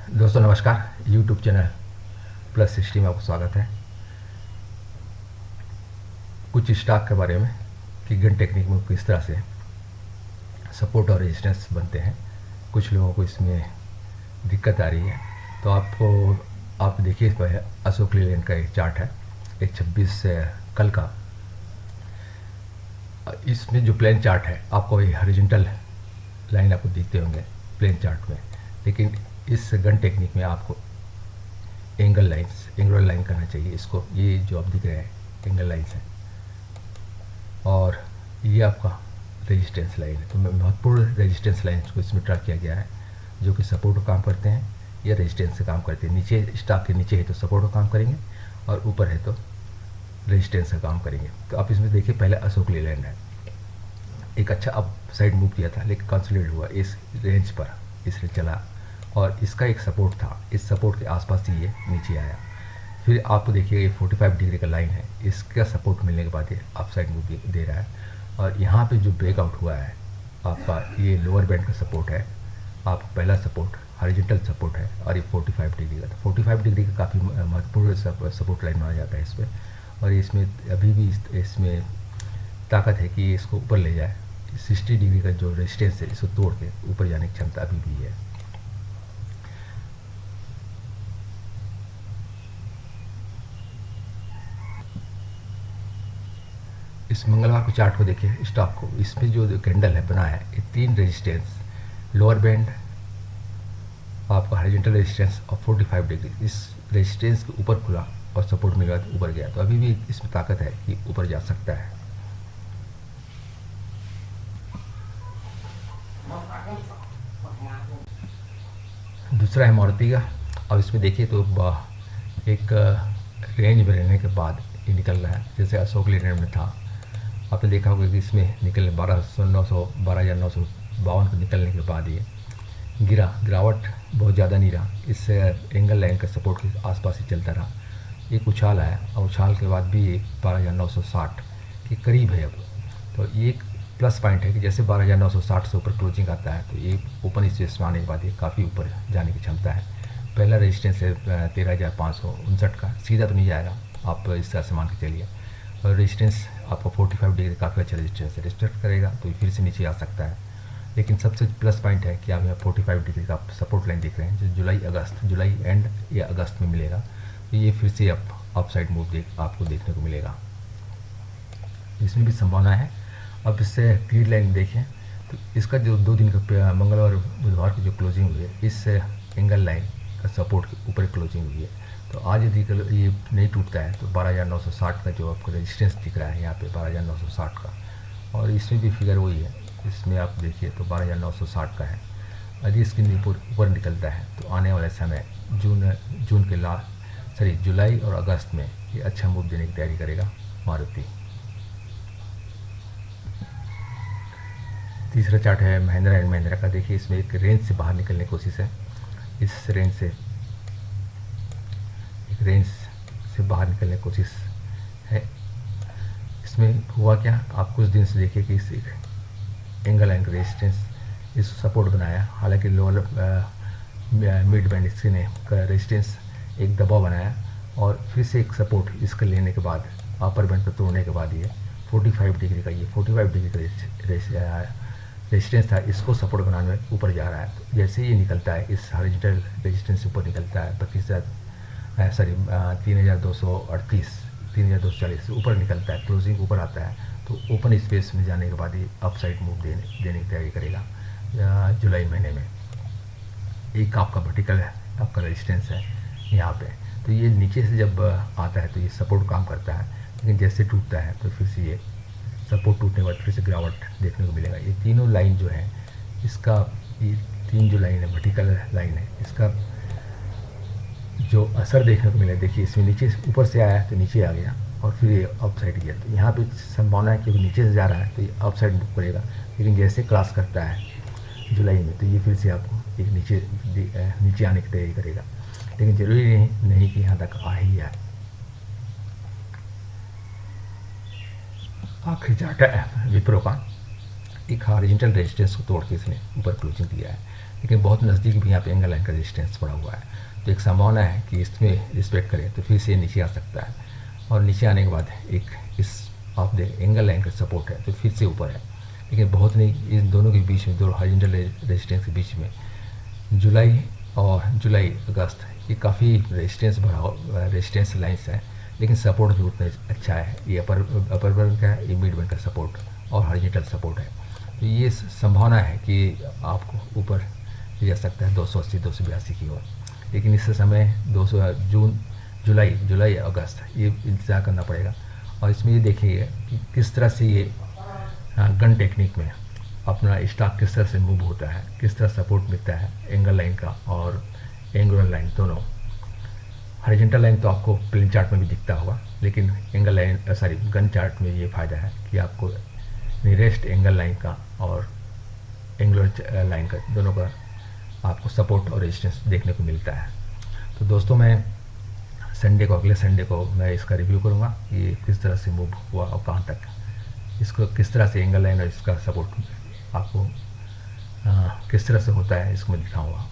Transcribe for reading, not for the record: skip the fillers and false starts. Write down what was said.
दोस्तों नमस्कार, YouTube channel plus 60 में आपको स्वागत है। कुछ स्टॉक के बारे में कि गन टेक्निक में किस तरह से सपोर्ट और रेजिस्टेंस बनते हैं। कुछ लोगों को इसमें दिक्कत आ रही है, तो आप देखिए, इस पर अशोक लीलैंड का एक चार्ट है, एक 26 कल का। इसमें जो प्लेन चार्ट है, आपको ये हॉरिजॉन्टल लाइन आपको दिखते होंगे प्लेन चार्ट में, लेकिन इस गन टेक्निक में आपको एंगल लाइन करना चाहिए इसको। ये जो आप दिख रहे हैं एंगल लाइन्स है, और ये आपका रेजिस्टेंस लाइन है। तो महत्वपूर्ण रेजिस्टेंस लाइन्स को इसमें ट्रैक किया गया है, जो कि सपोर्ट का काम करते हैं या रेजिस्टेंस से काम करते हैं। नीचे स्टॉक के नीचे है तो सपोर्ट का काम करेंगे, और ऊपर है तो रेजिस्टेंस का काम करेंगे। तो आप इसमें देखिए, पहले अशोक लीलैंड है, एक अच्छा अप साइड मूव किया था, लेकिन कंसोलिडेट हुआ इस रेंज पर, इसलिए चला, और इसका एक सपोर्ट था, इस सपोर्ट के आसपास ही ये नीचे आया। फिर आपको देखिए, ये 45 डिग्री का लाइन है, इसका सपोर्ट मिलने के बाद ये अप साइड मूव दे रहा है। और यहाँ पे जो ब्रेकआउट हुआ है आपका, ये लोअर बैंड का सपोर्ट है, आपका पहला सपोर्ट हॉरिजॉन्टल सपोर्ट है, और ये 45 डिग्री का। तो 45 डिग्री का काफ़ी महत्वपूर्ण सपोर्ट लाइन माना जाता है इस पर। और इसमें अभी भी इसमें ताकत है कि इसको ऊपर ले जाए। 60 डिग्री का जो रेजिस्टेंस है, इसको तोड़ के ऊपर जाने की क्षमता अभी भी है। इस मंगलवार को चार्ट को देखिए, स्टॉक को, इसमें जो कैंडल है बना है, ये 3 रेजिस्टेंस, लोअर बैंड, आपका हॉरिजॉन्टल रेजिस्टेंस और 45 डिग्री, इस रेजिस्टेंस के ऊपर खुला और सपोर्ट मिला तो ऊपर गया। तो अभी भी इसमें ताकत है कि ऊपर जा सकता है। दूसरा है मारुति का। अब इसमें देखिए तो एक रेंज में रहने के बाद ये निकल रहा है, जैसे अशोक लीलैंड में था। आपने देखा होगा कि इसमें निकलने 12,952 को निकलने के बाद ये गिरावट बहुत ज़्यादा नहीं रहा, इस एंगल लाइन का सपोर्ट के आसपास ही चलता रहा। एक उछाल आया, और उछाल के बाद भी ये 12,960 के करीब है अब। तो ये एक प्लस पॉइंट है कि जैसे 12,960 से ऊपर क्लोजिंग आता है, तो ये ओपन स्पेस में आने के बाद ये काफ़ी ऊपर जाने की क्षमता है। पहला रेजिस्टेंस है 13,559 का, सीधा तो नहीं जाएगा, आप इस तरह से मान के चलिए। और रेजिस्टेंस आपका 45 डिग्री काफ़ी अच्छा रेजिस्टेंस है, रिस्पेक्ट करेगा तो फिर से नीचे आ सकता है। लेकिन सबसे प्लस पॉइंट है कि आप यहाँ 45 डिग्री का सपोर्ट लाइन देख रहे हैं, जो जुलाई एंड या अगस्त में मिलेगा। तो ये फिर से अप साइड मूव आपको देखने को मिलेगा, इसमें भी संभावना है। अब इससे ग्रीड लाइन देखें तो इसका जो 2 दिन का मंगलवार और बुधवार की जो क्लोजिंग हुई है, इस एंगल लाइन का सपोर्ट के ऊपर क्लोजिंग हुई है। तो आज यदि ये नहीं टूटता है तो 12,960 का जो आपको रेजिस्टेंस दिख रहा है यहाँ पे 12,960 का, और इसमें भी फिगर वही है, इसमें आप देखिए तो 12,960 का है। यदि इसके ऊपर निकलता है तो आने वाले समय जून के जुलाई और अगस्त में ये अच्छा मूव देने की तैयारी करेगा मारुति। तीसरा चार्ट है महिंद्रा एंड महिंद्रा का। देखिए, इसमें एक रेंज से बाहर निकलने की कोशिश है, इस रेंज से बाहर निकलने की कोशिश है। इसमें हुआ क्या, आप कुछ दिन से देखिए कि इस एंगल लाइन रेजिस्टेंस इस सपोर्ट बनाया, हालांकि लोअर मिड बैंड इसके ने रेजिस्टेंस एक दबाव बनाया, और फिर से एक सपोर्ट इसका लेने के बाद अपर बैंड को तोड़ने के बाद ये 45 डिग्री का 45 डिग्री का रेजिस्टेंस था, इसको सपोर्ट बनाने में ऊपर जा रहा है। तो जैसे ये निकलता है, इस हॉरिजॉन्टल रेजिस्टेंस से ऊपर निकलता है 3240 से ऊपर निकलता है, क्लोजिंग ऊपर आता है, तो ओपन स्पेस में जाने के बाद ये अप साइड मूव देने की तैयारी करेगा जुलाई महीने में। एक आपका वर्टिकल है, आपका रेजिस्टेंस है यहाँ पे, तो ये नीचे से जब आता है तो ये सपोर्ट काम करता है, लेकिन जैसे टूटता है तो फिर से ये सपोर्ट टूटने के बाद फिर से गिरावट देखने को मिलेगा। ये तीनों लाइन जो है, इसका ये 3 जो लाइन है वर्टिकल लाइन है, इसका जो असर देखने को मिला, देखिए इसमें नीचे ऊपर से आया तो नीचे आ गया, और फिर ये अप साइड गया। तो यहाँ पे संभावना है कि नीचे से जा रहा है तो ये अप साइड मूव करेगा, लेकिन जैसे क्रॉस करता है जुलाई में तो ये फिर से आपको एक नीचे आने की तैयारी करेगा, लेकिन जरूरी नहीं कि यहाँ तक आ ही आए। आखिरी चार्ट है विप्रो का। एक हॉरिजॉन्टल रेजिस्टेंस को तोड़ के इसने ऊपर क्लोजिंग दिया है। लेकिन बहुत नज़दीक भी यहाँ पे एंगल लाइन का रेजिस्टेंस पड़ा हुआ है। तो एक संभावना है कि इसमें रिस्पेक्ट करें तो फिर से नीचे आ सकता है, और नीचे आने के बाद एक इस ऑफ द एंगल लाइन का सपोर्ट है तो फिर से ऊपर है, लेकिन बहुत नहीं। इन दोनों के बीच में, दो हॉरिजॉन्टल रेजिस्टेंस के बीच में जुलाई अगस्त ये काफ़ी रेजिस्टेंस लाइन्स हैं, लेकिन सपोर्ट भी उतना अच्छा है। ये अपर बर्न का है, ये मिड बर्न का सपोर्ट और हॉरिजॉन्टल सपोर्ट है। तो ये संभावना है कि आपको ऊपर ले जा सकता है 280 282 की ओर, लेकिन इस समय 200 जुलाई अगस्त ये इंतज़ार करना पड़ेगा। और इसमें ये देखिए कि किस तरह से ये गन टेक्निक में अपना स्टॉक किस तरह से मूव होता है, किस तरह सपोर्ट मिलता है एंगल लाइन का और एंगुलर लाइन दोनों। हॉरिजॉन्टल लाइन तो आपको प्लेन चार्ट में भी दिखता होगा, लेकिन एंगल लाइन गन चार्ट में ये फ़ायदा है कि आपको नियरेस्ट एंगल लाइन का और एंगुलर लाइन का दोनों का आपको सपोर्ट और रेजिस्टेंस देखने को मिलता है। तो दोस्तों, मैं अगले संडे को मैं इसका रिव्यू करूँगा, ये किस तरह से मूव हुआ और कहाँ तक, इसको किस तरह से एंगल लाइन और इसका सपोर्ट आपको किस तरह से होता है, इसको मैं दिखाऊँगा।